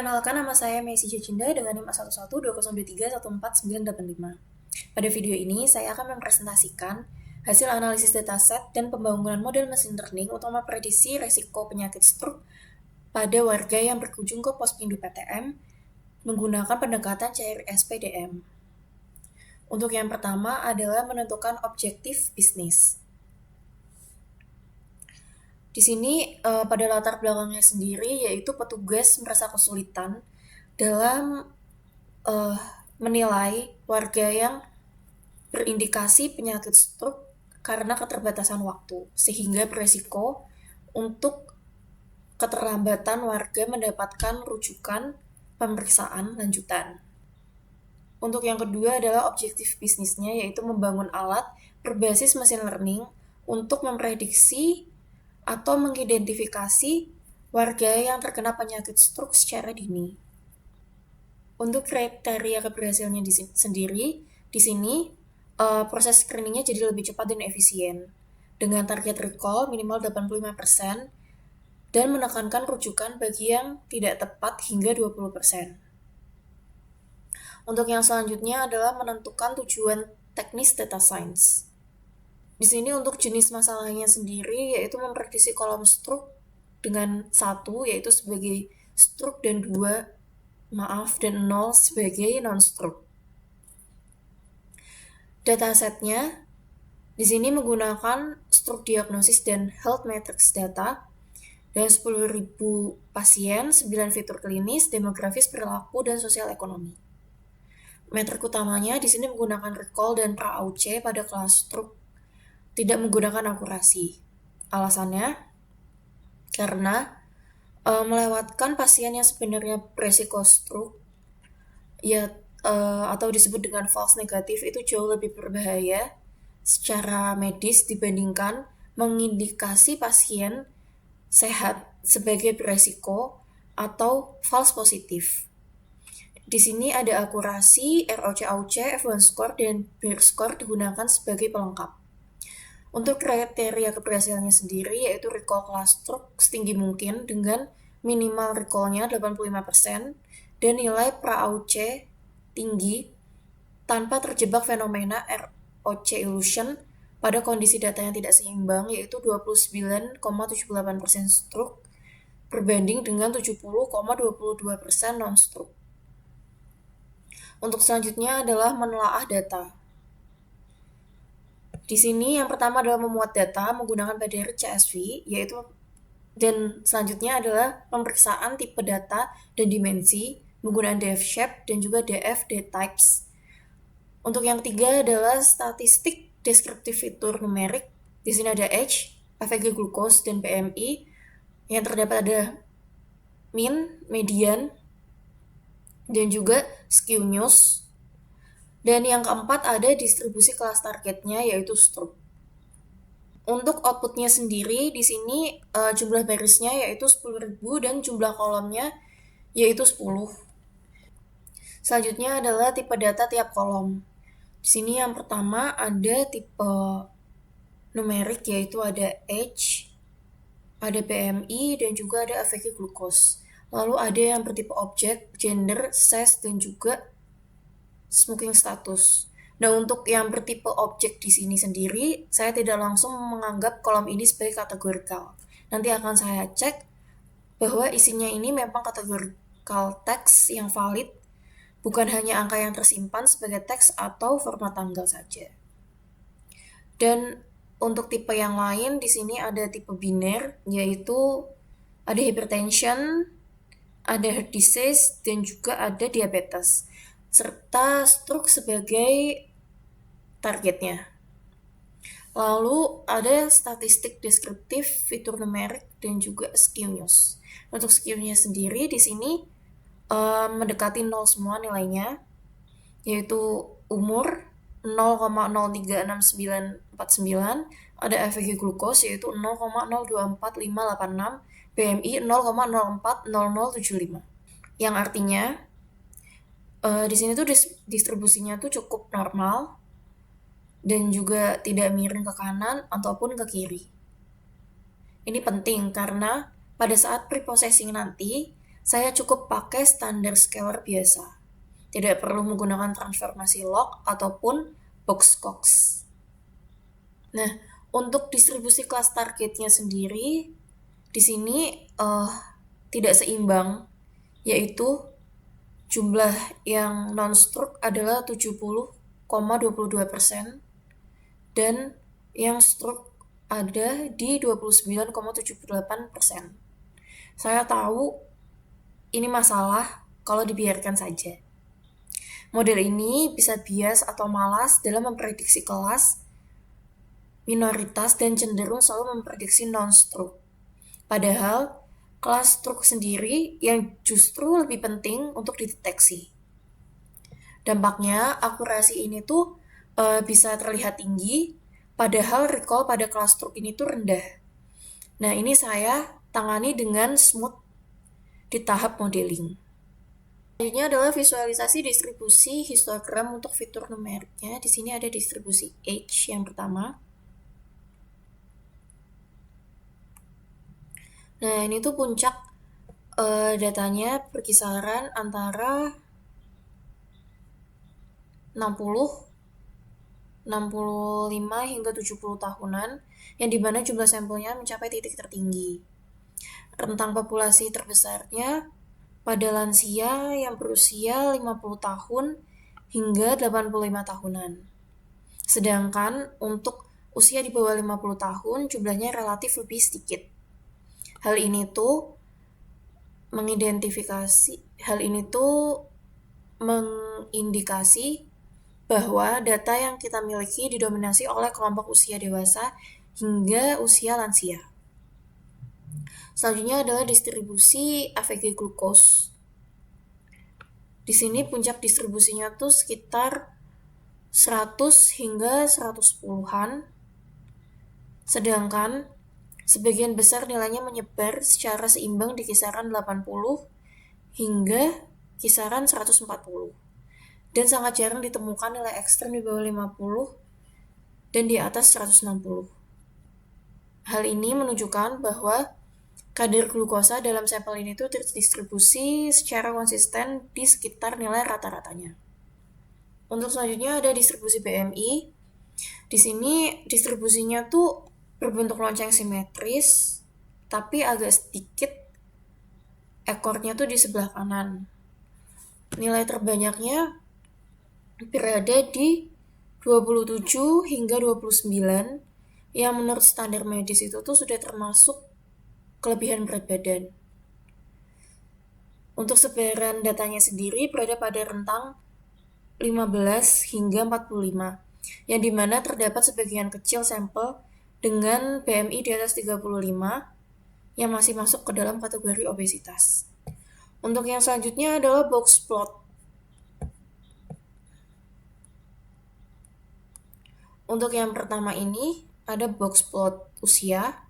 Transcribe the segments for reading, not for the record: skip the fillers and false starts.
Kenalkan, nama saya Messi Jacinda dengan NIM A1120231495. Pada video ini, saya akan mempresentasikan hasil analisis dataset dan pembangunan model mesin learning untuk memprediksi resiko penyakit stroke pada warga yang berkunjung ke Pospindu PTM menggunakan pendekatan CRS PDM. Untuk yang pertama adalah menentukan objektif bisnis. Di sini pada latar belakangnya sendiri yaitu petugas merasa kesulitan dalam menilai warga yang berindikasi penyakit stroke karena keterbatasan waktu, sehingga beresiko untuk keterlambatan warga mendapatkan rujukan pemeriksaan lanjutan. Untuk yang kedua adalah objektif bisnisnya, yaitu membangun alat berbasis mesin learning untuk memprediksi atau mengidentifikasi warga yang terkena penyakit stroke secara dini. Untuk kriteria keberhasilannya sendiri, di sini proses screeningnya jadi lebih cepat dan efisien, dengan target recall minimal 85% dan menekankan rujukan bagi yang tidak tepat hingga 20%. Untuk yang selanjutnya adalah menentukan tujuan teknis data science. Di sini untuk jenis masalahnya sendiri yaitu memprediksi kolom stroke dengan 1 yaitu sebagai stroke dan 2 dan 0 sebagai non-stroke. Datasetnya di sini menggunakan stroke diagnosis dan health metrics data dan 10.000 pasien, 9 fitur klinis, demografis, perilaku, dan sosial ekonomi. Metrik utamanya di sini menggunakan recall dan pra-AUC pada kelas stroke, tidak menggunakan akurasi. Alasannya karena melewatkan pasien yang sebenarnya beresiko stroke atau disebut dengan false negatif itu jauh lebih berbahaya secara medis dibandingkan mengindikasi pasien sehat sebagai beresiko atau false positif. Di sini ada akurasi, ROC-AUC, F1 score, dan Beer score digunakan sebagai pelengkap. Untuk kriteria keberhasilannya sendiri yaitu recall kelas stroke setinggi mungkin dengan minimal recall-nya 85% dan nilai pra-AUC tinggi tanpa terjebak fenomena ROC illusion pada kondisi data yang tidak seimbang yaitu 29,78% stroke berbanding dengan 70,22% non-stroke. Untuk selanjutnya adalah menelaah data. Di sini yang pertama adalah memuat data menggunakan PDR CSV, yaitu dan selanjutnya adalah pemeriksaan tipe data dan dimensi menggunakan DF shape dan juga DF types. Untuk yang ketiga adalah statistik deskriptif fitur numerik. Di sini ada age, AVG glucose dan BMI. Yang terdapat ada mean, median, dan juga skew news. Dan yang keempat ada distribusi kelas targetnya yaitu stroke. Untuk outputnya sendiri di sini jumlah barisnya yaitu 10.000 dan jumlah kolomnya yaitu 10. Selanjutnya adalah tipe data tiap kolom. Di sini yang pertama ada tipe numerik yaitu ada age, ada BMI dan juga ada AVG glucose. Lalu ada yang bertipe objek, gender, sex dan juga smoking status. Nah, untuk yang bertipe objek di sini sendiri, saya tidak langsung menganggap kolom ini sebagai kategorikal. Nanti akan saya cek bahwa isinya ini memang kategorikal teks yang valid, bukan hanya angka yang tersimpan sebagai teks atau format tanggal saja. Dan untuk tipe yang lain di sini ada tipe biner, yaitu ada hypertension, ada heart disease dan juga ada diabetes, serta stroke sebagai targetnya. Lalu ada statistik deskriptif, fitur numerik dan juga skew news. Untuk skew-nya sendiri di sini mendekati 0 semua nilainya, yaitu umur 0,036949, ada AVG glucose yaitu 0,024586, BMI 0,040075. Yang artinya di sini tuh distribusinya tuh cukup normal dan juga tidak miring ke kanan ataupun ke kiri. Ini penting karena pada saat preprocessing nanti saya cukup pakai standar scalar biasa. Tidak perlu menggunakan transformasi log ataupun box-cox. Nah, untuk distribusi kelas targetnya sendiri, di sini tidak seimbang, yaitu jumlah yang non-stroke adalah 70,22% dan yang stroke ada di 29,78%. Saya tahu ini masalah kalau dibiarkan saja. Model ini bisa bias atau malas dalam memprediksi kelas minoritas dan cenderung selalu memprediksi non-stroke. Padahal kelas stroke sendiri yang justru lebih penting untuk dideteksi. Dampaknya akurasi ini tuh bisa terlihat tinggi, padahal recall pada kelas stroke ini tuh rendah. Nah, ini saya tangani dengan smooth di tahap modeling. Selanjutnya adalah visualisasi distribusi histogram untuk fitur numeriknya. Di sini ada distribusi H yang pertama. Nah, ini tuh puncak datanya berkisaran antara 60, 65 hingga 70 tahunan, yang dimana jumlah sampelnya mencapai titik tertinggi. Rentang populasi terbesarnya pada lansia yang berusia 50 tahun hingga 85 tahunan. Sedangkan untuk usia di bawah 50 tahun jumlahnya relatif lebih sedikit. Hal ini tuh mengindikasi bahwa data yang kita miliki didominasi oleh kelompok usia dewasa hingga usia lansia. Selanjutnya adalah distribusi AVG glukos. Di sini puncak distribusinya tuh sekitar 100 hingga 110-an. Sedangkan sebagian besar nilainya menyebar secara seimbang di kisaran 80 hingga kisaran 140. Dan sangat jarang ditemukan nilai ekstrem di bawah 50 dan di atas 160. Hal ini menunjukkan bahwa kadar glukosa dalam sampel ini tuh terdistribusi secara konsisten di sekitar nilai rata-ratanya. Untuk selanjutnya ada distribusi BMI. Di sini distribusinya tuh berbentuk lonceng simetris, tapi agak sedikit ekornya tuh di sebelah kanan. Nilai terbanyaknya berada di 27 hingga 29, yang menurut standar medis itu tuh sudah termasuk kelebihan berat badan. Untuk sebaran datanya sendiri berada pada rentang 15 hingga 45, yang dimana terdapat sebagian kecil sampel dengan BMI di atas 35 yang masih masuk ke dalam kategori obesitas. Untuk yang selanjutnya adalah box plot. Untuk yang pertama ini ada box plot usia,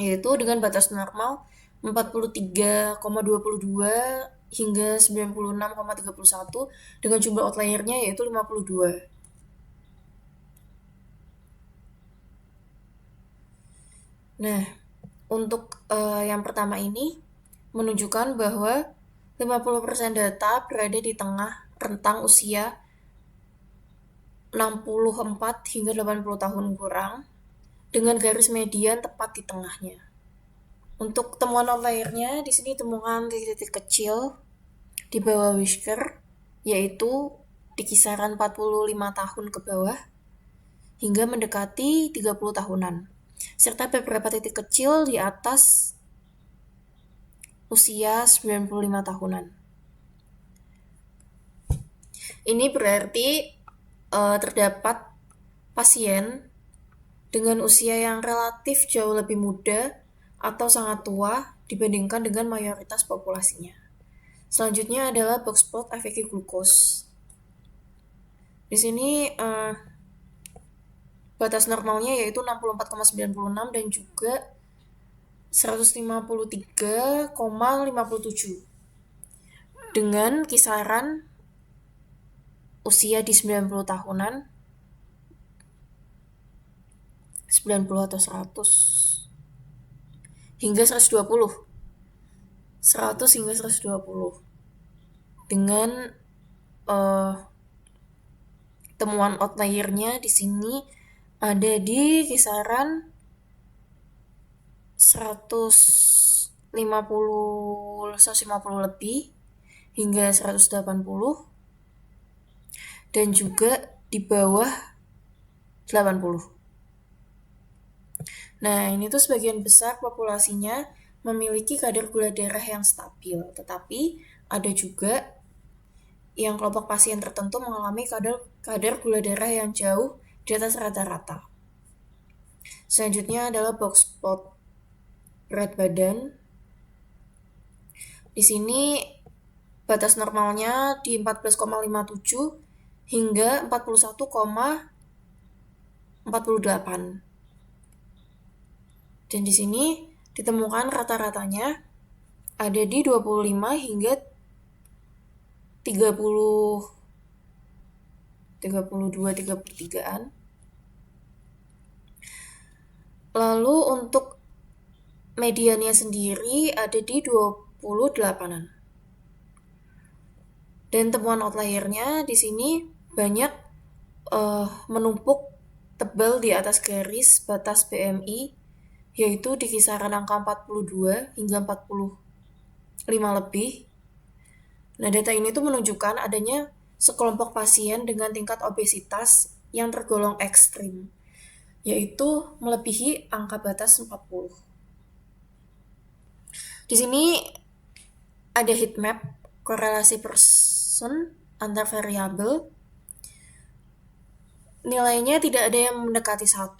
yaitu dengan batas normal 43,22 hingga 96,31 dengan jumlah outliernya yaitu 52. Nah, untuk yang pertama ini menunjukkan bahwa 50% data berada di tengah rentang usia 64 hingga 80 tahun kurang dengan garis median tepat di tengahnya. Untuk temuan outliernya di sini ditemukan titik-titik kecil di bawah whisker, yaitu di kisaran 45 tahun ke bawah hingga mendekati 30 tahunan, serta beberapa titik kecil di atas usia 95 tahunan. Ini berarti terdapat pasien dengan usia yang relatif jauh lebih muda atau sangat tua dibandingkan dengan mayoritas populasinya. Selanjutnya adalah box plot AVG glukos. Di sini batas normalnya yaitu 64,96 dan juga 153,57 dengan kisaran usia di 90 tahunan, 90 atau 100 hingga 120. 100 hingga 120. Dengan uh, temuan outlier-nya di sini ada di kisaran 150 lebih hingga 180 dan juga di bawah 80. Nah, ini tuh sebagian besar populasinya memiliki kadar gula darah yang stabil, tetapi ada juga yang kelompok pasien tertentu mengalami kadar gula darah yang jauh di atas rata-rata. Selanjutnya adalah box spot berat badan. Di sini batas normalnya di 14,57 hingga 41,48. Dan di sini ditemukan rata-ratanya ada di 25 hingga 30 32 33-an. Lalu untuk mediannya sendiri ada di 28-an. Dan temuan outliernya di sini banyak menumpuk tebal di atas garis batas BMI, yaitu di kisaran angka 42 hingga 45 lebih. Nah, data ini tuh menunjukkan adanya sekelompok pasien dengan tingkat obesitas yang tergolong ekstrim, yaitu melebihi angka batas 40. Di sini ada heat map korelasi person antar variabel. Nilainya tidak ada yang mendekati 1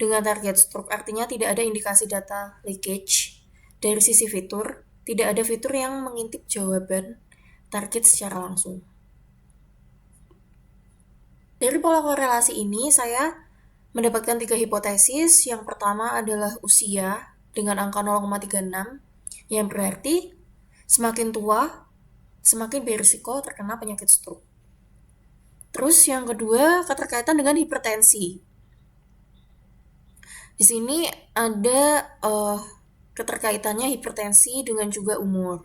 dengan target stroke, artinya tidak ada indikasi data leakage. Dari sisi fitur, tidak ada fitur yang mengintip jawaban target secara langsung. Dari pola korelasi ini, saya mendapatkan 3 hipotesis. Yang pertama adalah usia dengan angka 0,36, yang berarti semakin tua, semakin berisiko terkena penyakit stroke. Terus yang kedua, keterkaitan dengan hipertensi. Di sini ada keterkaitannya hipertensi dengan juga umur.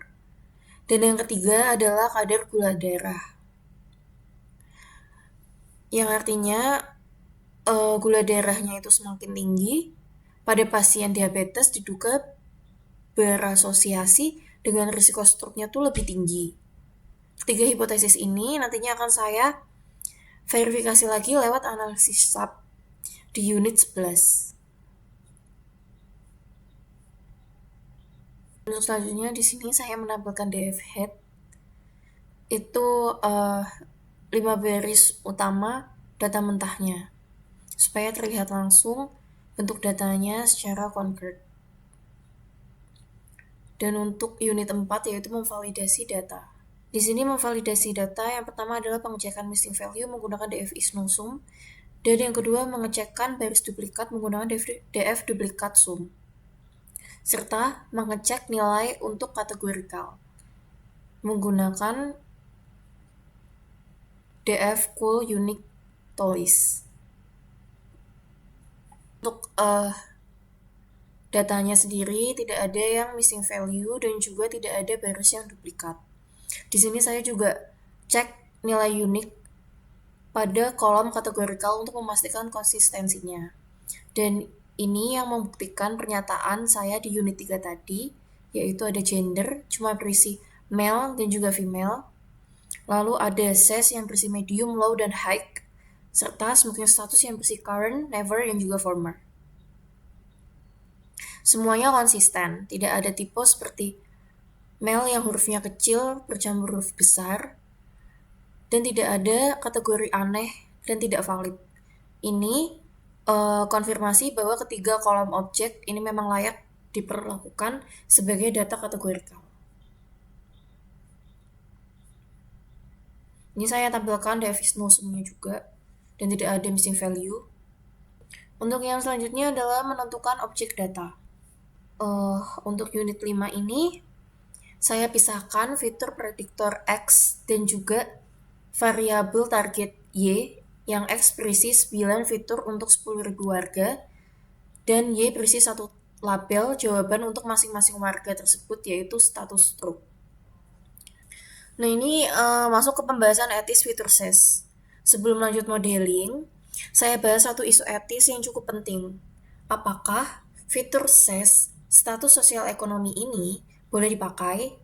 Dan yang ketiga adalah kadar gula darah. Yang artinya gula darahnya itu semakin tinggi pada pasien diabetes diduga berasosiasi dengan risiko stroke-nya tuh lebih tinggi. Tiga hipotesis ini nantinya akan saya verifikasi lagi lewat analisis SAP di unit 11. Untuk selanjutnya di sini saya menampilkan DF head. Itu 5 baris utama data mentahnya supaya terlihat langsung bentuk datanya secara konkret. Dan untuk unit 4 yaitu memvalidasi data. Di sini memvalidasi data yang pertama adalah pengecekan missing value menggunakan DF isnosum, dan yang kedua mengecekkan baris duplikat menggunakan DF duplikat sum, serta mengecek nilai untuk kategorikal menggunakan DF cool unique toys. Untuk datanya sendiri tidak ada yang missing value dan juga tidak ada baris yang duplikat. Di sini saya juga cek nilai unik pada kolom kategorikal untuk memastikan konsistensinya. Dan ini yang membuktikan pernyataan saya di unit 3 tadi, yaitu ada gender, cuma berisi male dan juga female. Lalu ada sex yang berisi medium, low, dan high, serta smoking status yang berisi current, never, dan juga former. Semuanya konsisten, tidak ada tipe seperti male yang hurufnya kecil bercampur huruf besar, dan tidak ada kategori aneh dan tidak valid. Ini konfirmasi bahwa ketiga kolom objek ini memang layak diperlakukan sebagai data kategorikal. Ini saya tampilkan Davis nosumnya juga dan tidak ada missing value. Untuk yang selanjutnya adalah menentukan objek data. Untuk unit 5 ini saya pisahkan fitur prediktor X dan juga variabel target Y, yang X berisi 9 fitur untuk 10.000 warga dan Y berisi 1 label jawaban untuk masing-masing warga tersebut, yaitu status stroke. Nah, ini masuk ke pembahasan etis fitur SES. Sebelum lanjut modeling, saya bahas satu isu etis yang cukup penting. Apakah fitur SES, status sosial ekonomi ini, boleh dipakai?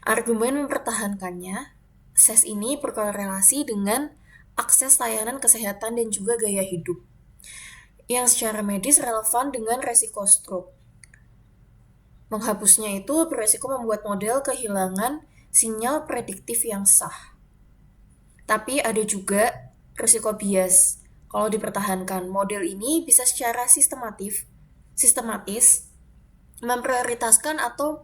Argumen mempertahankannya, SES ini berkorelasi dengan akses layanan kesehatan dan juga gaya hidup, yang secara medis relevan dengan resiko stroke. Menghapusnya itu beresiko membuat model kehilangan sinyal prediktif yang sah. Tapi ada juga risiko bias. Kalau dipertahankan, model ini bisa secara sistematis memprioritaskan atau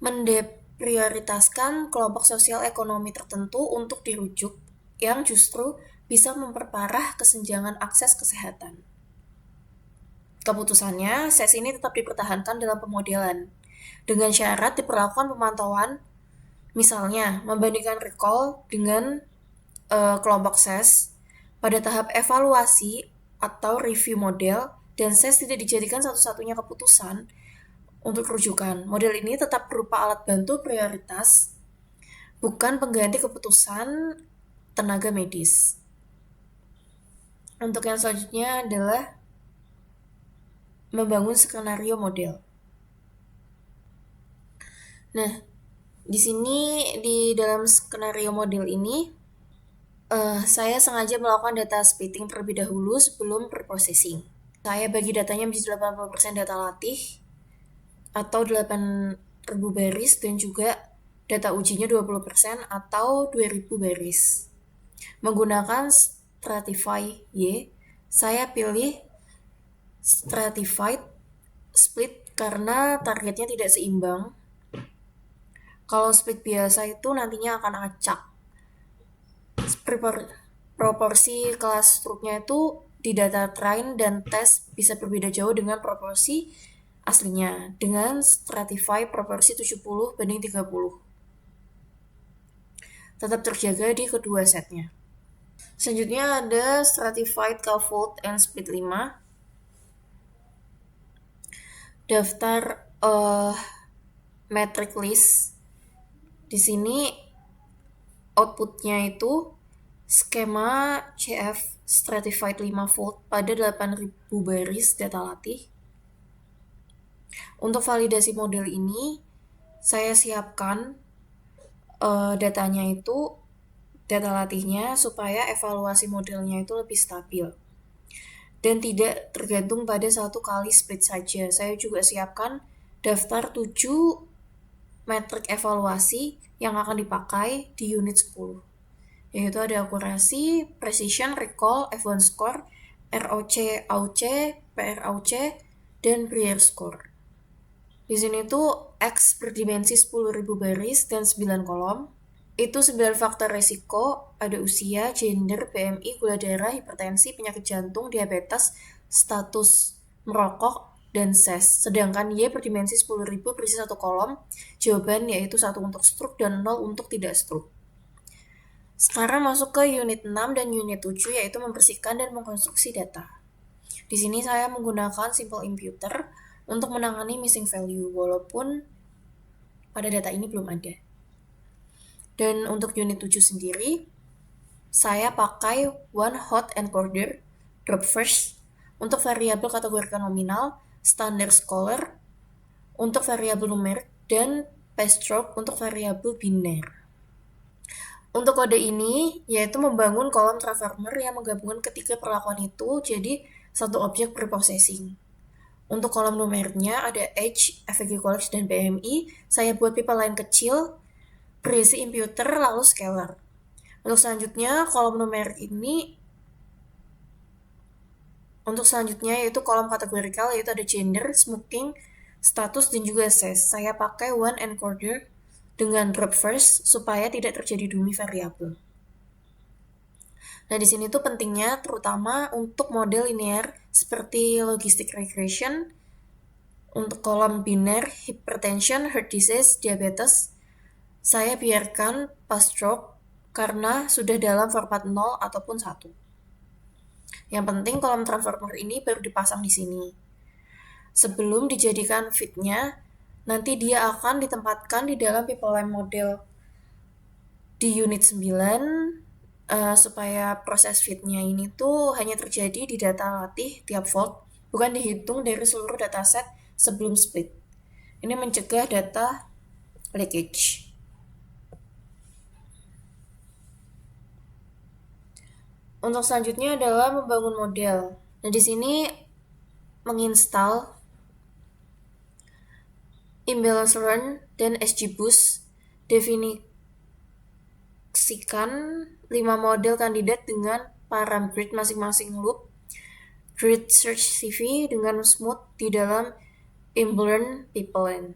mendeprioritaskan kelompok sosial ekonomi tertentu untuk dirujuk, yang justru bisa memperparah kesenjangan akses kesehatan. Keputusannya, SES ini tetap dipertahankan dalam pemodelan, dengan syarat diperlakukan pemantauan. Misalnya, membandingkan recall dengan kelompok SES pada tahap evaluasi atau review model, dan SES tidak dijadikan satu-satunya keputusan untuk rujukan. Model ini tetap berupa alat bantu prioritas, bukan pengganti keputusan tenaga medis. Untuk yang selanjutnya adalah membangun skenario model. Nah, di sini di dalam skenario model ini saya sengaja melakukan data splitting terlebih dahulu sebelum preprocessing. Saya bagi datanya menjadi 80% data latih atau 8.000 baris dan juga data ujinya 20% atau 2.000 baris. Menggunakan Stratify Y, saya pilih Stratified split karena targetnya tidak seimbang. Kalau split biasa itu nantinya akan acak. Proporsi kelas struknya itu di data train dan tes bisa berbeda jauh dengan proporsi aslinya. Dengan Stratify proporsi 70:30. Tetap terjaga di kedua setnya. Selanjutnya ada Stratified K-fold and Split 5. Daftar metric list. Di sini outputnya itu skema CF Stratified 5-fold pada 8.000 baris data latih. Untuk validasi model ini, saya siapkan datanya itu, data latihnya, supaya evaluasi modelnya itu lebih stabil dan tidak tergantung pada satu kali split saja. Saya juga siapkan daftar 7 metrik evaluasi yang akan dipakai di unit 10, yaitu ada akurasi, precision, recall, F1 score, ROC, AUC, PRAUC, dan Brier score. Di sini tuh X berdimensi 10.000 baris dan 9 kolom. Itu 9 faktor resiko, ada usia, gender, BMI, gula darah, hipertensi, penyakit jantung, diabetes, status merokok, dan SES. Sedangkan Y berdimensi 10.000 berisi 1 kolom, jawaban yaitu 1 untuk stroke dan 0 untuk tidak stroke. Sekarang masuk ke unit 6 dan unit 7, yaitu membersihkan dan mengkonstruksi data. Di sini saya menggunakan simple imputer untuk menangani missing value, walaupun pada data ini belum ada. Dan untuk unit 7 sendiri, saya pakai one hot encoder, drop first, untuk variabel kategorikan nominal, standard scholar, untuk variabel numerik, dan paststroke untuk variabel biner. Untuk kode ini, yaitu membangun kolom transformer yang menggabungkan ketiga perlakuan itu jadi satu objek preprocessing. Untuk kolom numeriknya ada age, FAQ college, dan BMI. Saya buat pipa lain kecil, berisi imputer, lalu scalar. Untuk selanjutnya, kolom numerik ini, untuk selanjutnya yaitu kolom kategorikal, yaitu ada gender, smoking, status, dan juga SES. Saya pakai one encoder dengan drop first supaya tidak terjadi dummy variabel. Nah, di sini tuh pentingnya terutama untuk model linear seperti logistic regression, untuk kolom biner, hypertension, heart disease, diabetes, saya biarkan pas stroke karena sudah dalam format 0 ataupun 1. Yang penting kolom transformer ini baru dipasang di sini. Sebelum dijadikan fitnya, nanti dia akan ditempatkan di dalam pipeline model di unit 9, supaya proses fitnya ini tuh hanya terjadi di data latih tiap volt, bukan dihitung dari seluruh dataset sebelum split. Ini mencegah data leakage. Untuk selanjutnya adalah membangun model. Nah, di sini menginstal imbalance learn dan SGBoost, definisikan 5 model kandidat dengan param grid masing-masing loop, grid search CV dengan smooth di dalam imbalance pipeline.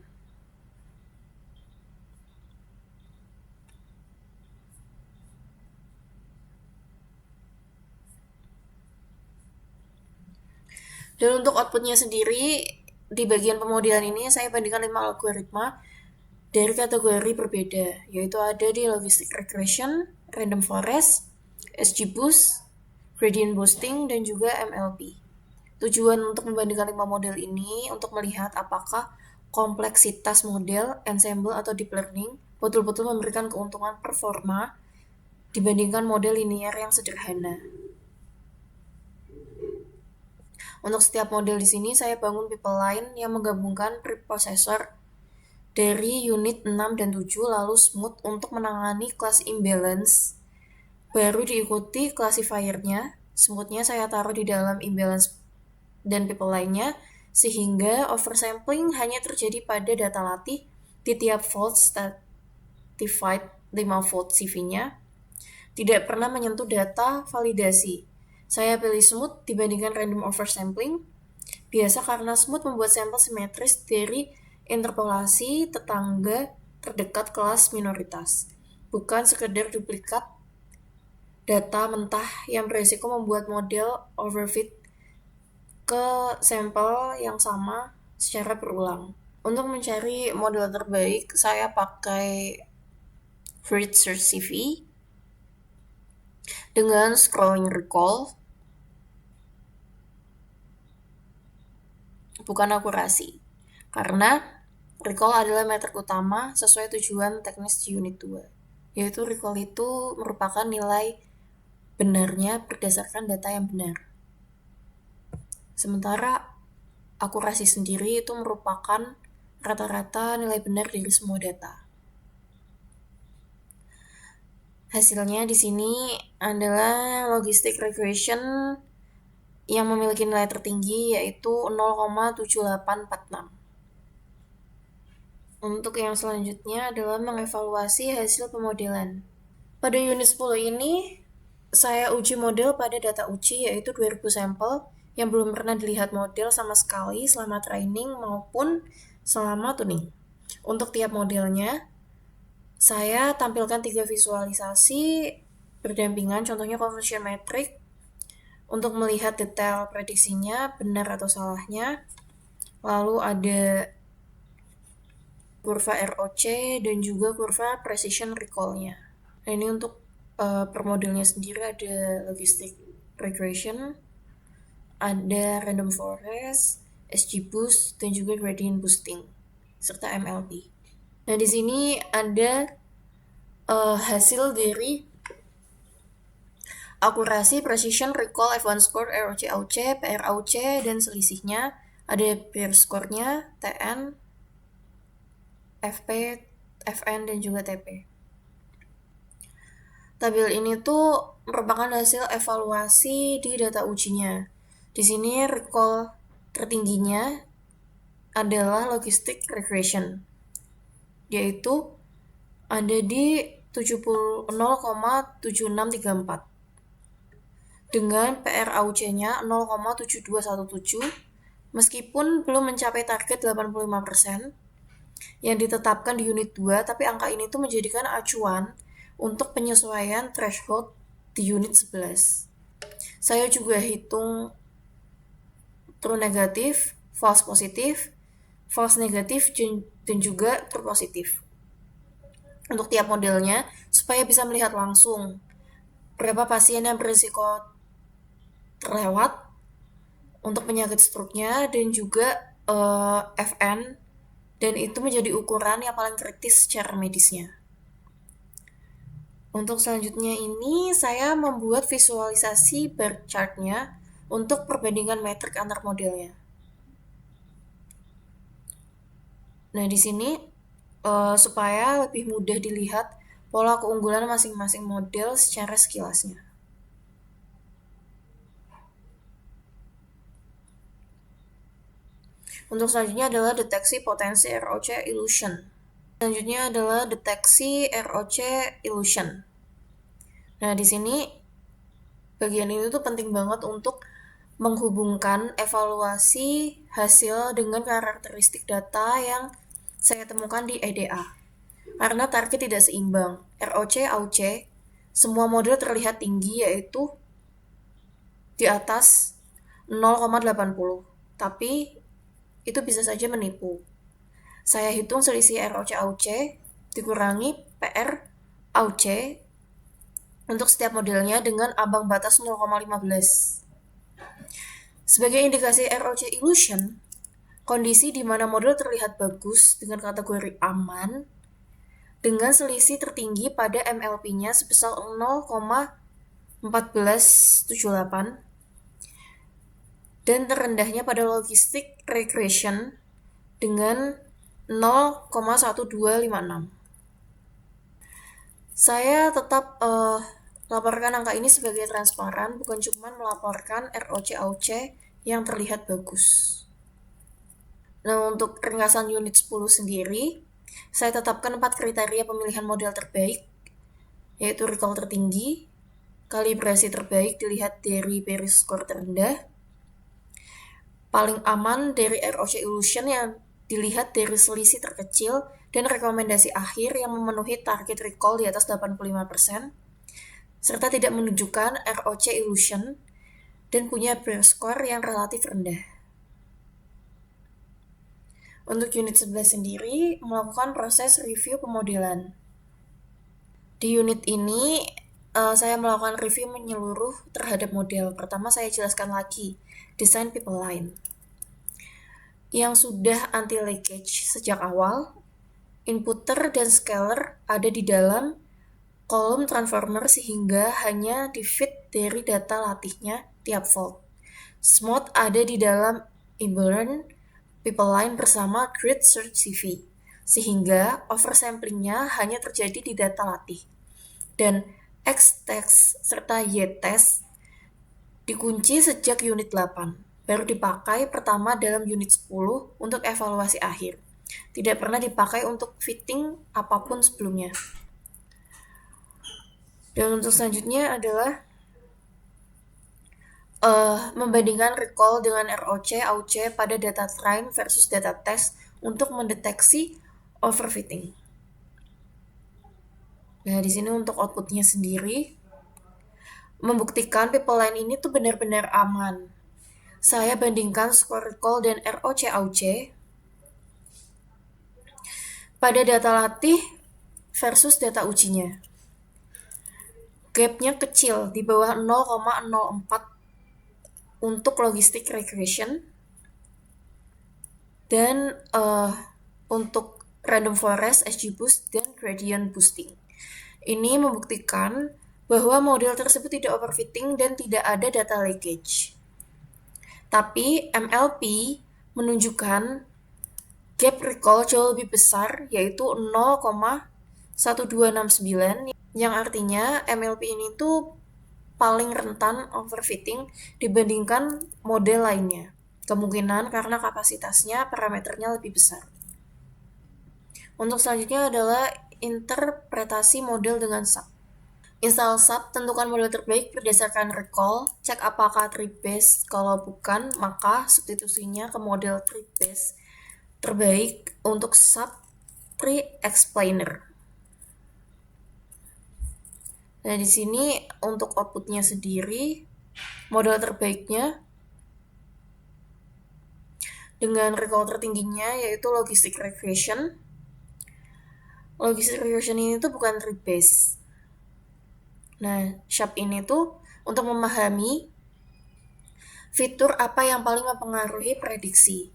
Dan untuk outputnya sendiri, di bagian pemodelan ini saya bandingkan 5 algoritma dari kategori berbeda, yaitu ada di logistic regression, random forest, SGBoost, gradient boosting, dan juga MLP. Tujuan untuk membandingkan 5 model ini untuk melihat apakah kompleksitas model, ensemble, atau deep learning betul-betul memberikan keuntungan performa dibandingkan model linear yang sederhana. Untuk setiap model di sini saya bangun pipeline yang menggabungkan preprocessor dari unit 6 dan 7 lalu smooth untuk menangani kelas imbalance. Baru diikuti classifiernya. Smoothnya saya taruh di dalam imbalance dan pipeline-nya sehingga oversampling hanya terjadi pada data latih di tiap volt stratified 5 volt CV-nya. Tidak pernah menyentuh data validasi. Saya pilih smooth dibandingkan random oversampling. Biasa karena smooth membuat sampel simetris dari interpolasi tetangga terdekat kelas minoritas. Bukan sekedar duplikat data mentah yang beresiko membuat model overfit ke sampel yang sama secara berulang. Untuk mencari model terbaik, saya pakai grid search CV dengan scrolling recall, bukan akurasi. Karena recall adalah metrik utama sesuai tujuan teknis di unit 2. Yaitu recall itu merupakan nilai benarnya berdasarkan data yang benar. Sementara akurasi sendiri itu merupakan rata-rata nilai benar dari semua data. Hasilnya di sini adalah logistic regression yang memiliki nilai tertinggi yaitu 0,7846. Untuk yang selanjutnya adalah mengevaluasi hasil pemodelan. Pada unit 10 ini, saya uji model pada data uji yaitu 2000 sampel yang belum pernah dilihat model sama sekali selama training maupun selama tuning. Untuk tiap modelnya, saya tampilkan 3 visualisasi berdampingan, contohnya conversion metric, untuk melihat detail prediksinya, benar atau salahnya. Lalu ada kurva ROC dan juga kurva precision recall-nya. Nah, ini untuk per modelnya sendiri ada logistic regression, ada random forest, SGBoost, dan juga gradient boosting, serta MLP. Nah, di sini ada hasil dari akurasi, precision, recall, F1 score, ROC, AUC, PR AUC, dan selisihnya. Ada peer score-nya, TN, FP, FN, dan juga TP. Tabel ini tuh merupakan hasil evaluasi di data ujinya. Di sini recall tertingginya adalah logistic regression, yaitu ada di 0,7634 dengan PR AUC-nya 0,7217 meskipun belum mencapai target 85% yang ditetapkan di unit 2, tapi angka ini tuh menjadikan acuan untuk penyesuaian threshold di unit 11. Saya juga hitung true negatif, false positif, false negatif, dan juga true positif untuk tiap modelnya supaya bisa melihat langsung berapa pasien yang berisiko terlewat untuk penyakit stroke-nya dan juga FN, dan itu menjadi ukuran yang paling kritis secara medisnya. Untuk selanjutnya ini saya membuat visualisasi bar chart-nya untuk perbandingan metrik antar modelnya. Nah, di sini supaya lebih mudah dilihat pola keunggulan masing-masing model secara sekilasnya. Untuk selanjutnya adalah deteksi potensi ROC illusion. Selanjutnya adalah deteksi ROC illusion. Nah, di sini bagian ini tuh penting banget untuk menghubungkan evaluasi hasil dengan karakteristik data yang saya temukan di EDA. Karena target tidak seimbang, ROC, AUC, semua model terlihat tinggi yaitu di atas 0,80. Tapi itu bisa saja menipu. Saya hitung selisih ROC AUC dikurangi PR AUC untuk setiap modelnya dengan ambang batas 0,15. Sebagai indikasi ROC illusion, kondisi di mana model terlihat bagus dengan kategori aman dengan selisih tertinggi pada MLP-nya sebesar 0,1478 dan terendahnya pada logistic regression dengan 0,1256. Saya tetap laporkan angka ini sebagai transparan, bukan cuma melaporkan ROC AUC yang terlihat bagus. Nah, untuk ringkasan unit 10 sendiri, saya tetapkan 4 kriteria pemilihan model terbaik, yaitu recall tertinggi, kalibrasi terbaik dilihat dari Paris score terendah, paling aman dari ROC illusion yang dilihat dari selisih terkecil, dan rekomendasi akhir yang memenuhi target recall di atas 85%, serta tidak menunjukkan ROC illusion dan punya Paris score yang relatif rendah. Untuk unit 11 sendiri, melakukan proses review pemodelan. Di unit ini, saya melakukan review menyeluruh terhadap model. Pertama, saya jelaskan lagi desain pipeline yang sudah anti-leakage sejak awal. Inputer dan scaler ada di dalam kolom transformer sehingga hanya di-feed dari data latihnya tiap volt. Smooth ada di dalam Imbalance pipeline bersama grid search CV, sehingga oversamplingnya hanya terjadi di data latih. Dan X-test serta Y-test dikunci sejak unit 8, baru dipakai pertama dalam unit 10 untuk evaluasi akhir. Tidak pernah dipakai untuk fitting apapun sebelumnya. Dan untuk selanjutnya adalah membandingkan recall dengan ROC, AUC pada data train versus data test untuk mendeteksi overfitting. Nah, di sini untuk outputnya sendiri, membuktikan pipeline ini tuh benar-benar aman. Saya bandingkan score recall dan ROC, AUC pada data latih versus data ujinya. Gapnya kecil, di bawah 0,04 untuk logistic regression, dan untuk random forest, XGBoost, dan gradient boosting. Ini membuktikan bahwa model tersebut tidak overfitting dan tidak ada data leakage. Tapi MLP menunjukkan gap recall jauh lebih besar, yaitu 0,1269, yang artinya MLP ini tuh paling rentan overfitting dibandingkan model lainnya. Kemungkinan karena kapasitasnya, parameternya lebih besar. Untuk selanjutnya adalah interpretasi model dengan sub. Install sub, tentukan model terbaik berdasarkan recall, cek apakah tree base, kalau bukan, maka substitusinya ke model tree base terbaik untuk sub tree explainer. Nah, di sini untuk outputnya sendiri, model terbaiknya dengan recall tertingginya yaitu logistic regression. Logistic regression ini tuh bukan tree base. Nah, SHAP ini tuh untuk memahami fitur apa yang paling mempengaruhi prediksi.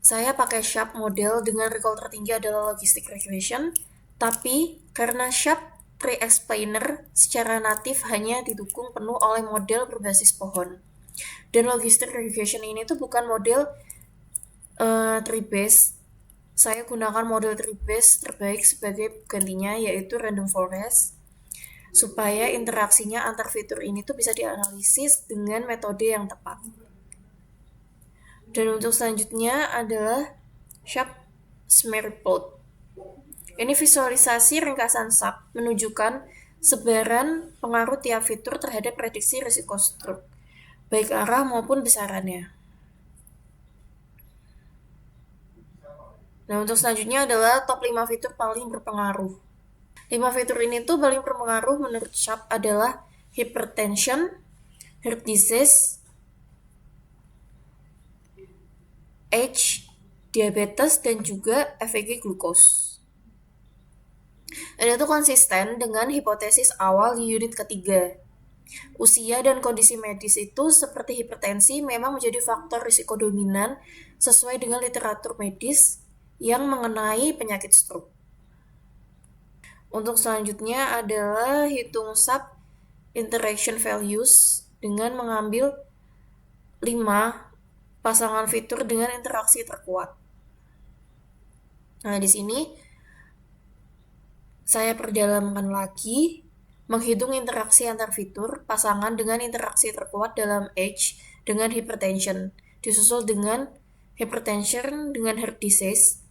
Saya pakai Sharp model dengan recall tertinggi adalah logistic regression, tapi karena Sharp tree explainer secara natif hanya didukung penuh oleh model berbasis pohon. Dan logistic regression ini tuh bukan model tree based. Saya gunakan model tree based terbaik sebagai gantinya, yaitu random forest, supaya interaksinya antar fitur ini tuh bisa dianalisis dengan metode yang tepat. Dan untuk selanjutnya adalah Sharp Smear Plot. Ini visualisasi ringkasan SAP menunjukkan sebaran pengaruh tiap fitur terhadap prediksi risiko struk, baik arah maupun besarannya. Nah, untuk selanjutnya adalah top 5 fitur paling berpengaruh. 5 fitur ini tuh paling berpengaruh menurut Sharp adalah hypertension, heart disease, age, diabetes, dan juga FEG glucose. Dan itu konsisten dengan hipotesis awal di unit ketiga. Usia dan kondisi medis itu seperti hipertensi memang menjadi faktor risiko dominan sesuai dengan literatur medis yang mengenai penyakit stroke. Untuk selanjutnya adalah hitung SAP interaction values dengan mengambil 5 pasangan fitur dengan interaksi terkuat. Nah, di sini saya perdalamkan lagi menghitung interaksi antar fitur pasangan dengan interaksi terkuat dalam age dengan hypertension, disusul dengan hypertension dengan heart disease.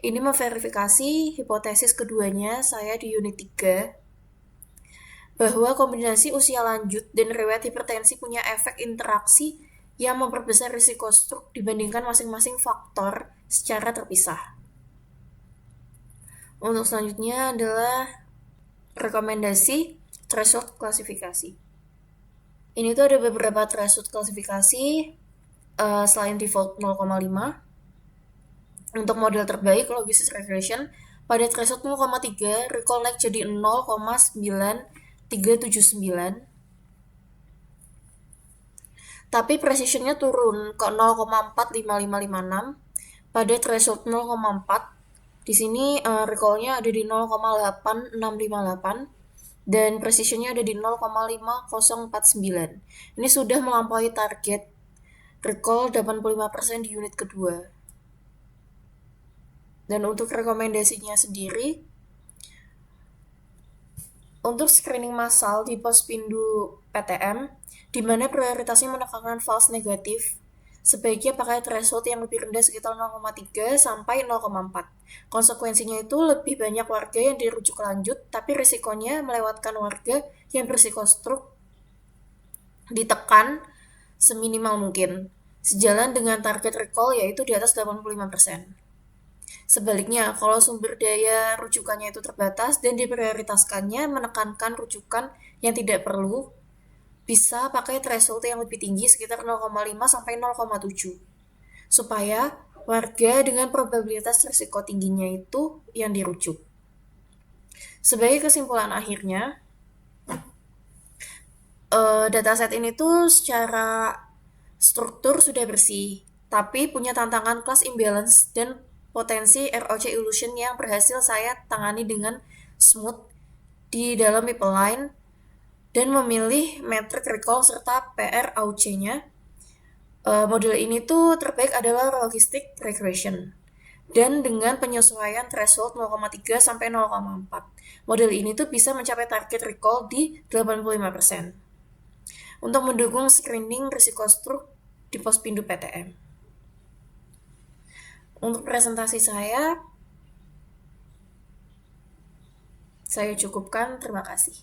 Ini memverifikasi hipotesis keduanya saya di unit 3 bahwa kombinasi usia lanjut dan riwayat hipertensi punya efek interaksi yang memperbesar risiko stroke dibandingkan masing-masing faktor secara terpisah. Untuk selanjutnya adalah rekomendasi threshold klasifikasi. Ini tuh ada beberapa threshold klasifikasi selain default 0,5. Untuk model terbaik logistic regression, pada threshold 0,3 recall naik jadi 0,9379. Tapi precisionnya turun ke 0,45556 pada threshold 0,4. Di sini recallnya ada di 0,8658 dan precisionnya ada di 0,5049. Ini sudah melampaui target recall 85% di unit kedua. Dan untuk rekomendasinya sendiri, untuk screening massal di Pospindu PTM, di mana prioritasnya menekankan false negatif, sebaiknya pakai threshold yang lebih rendah sekitar 0,3 sampai 0,4. Konsekuensinya itu lebih banyak warga yang dirujuk lanjut, tapi risikonya melewatkan warga yang berisiko stroke ditekan seminimal mungkin, sejalan dengan target recall yaitu di atas 85%. Sebaliknya, kalau sumber daya rujukannya itu terbatas dan diprioritaskannya menekankan rujukan yang tidak perlu, bisa pakai threshold yang lebih tinggi sekitar 0,5 sampai 0,7 supaya warga dengan probabilitas risiko tingginya itu yang dirujuk. Sebagai kesimpulan akhirnya, dataset ini tuh secara struktur sudah bersih, tapi punya tantangan class imbalance dan potensi ROC illusion yang berhasil saya tangani dengan smooth di dalam pipeline dan memilih metrik recall serta PR AUC-nya. Model ini tuh terbaik adalah logistic regression dan dengan penyesuaian threshold 0,3 sampai 0,4. Model ini tuh bisa mencapai target recall di 85% untuk mendukung screening risiko stroke di Pospindu PTM. Untuk presentasi saya cukupkan. Terima kasih.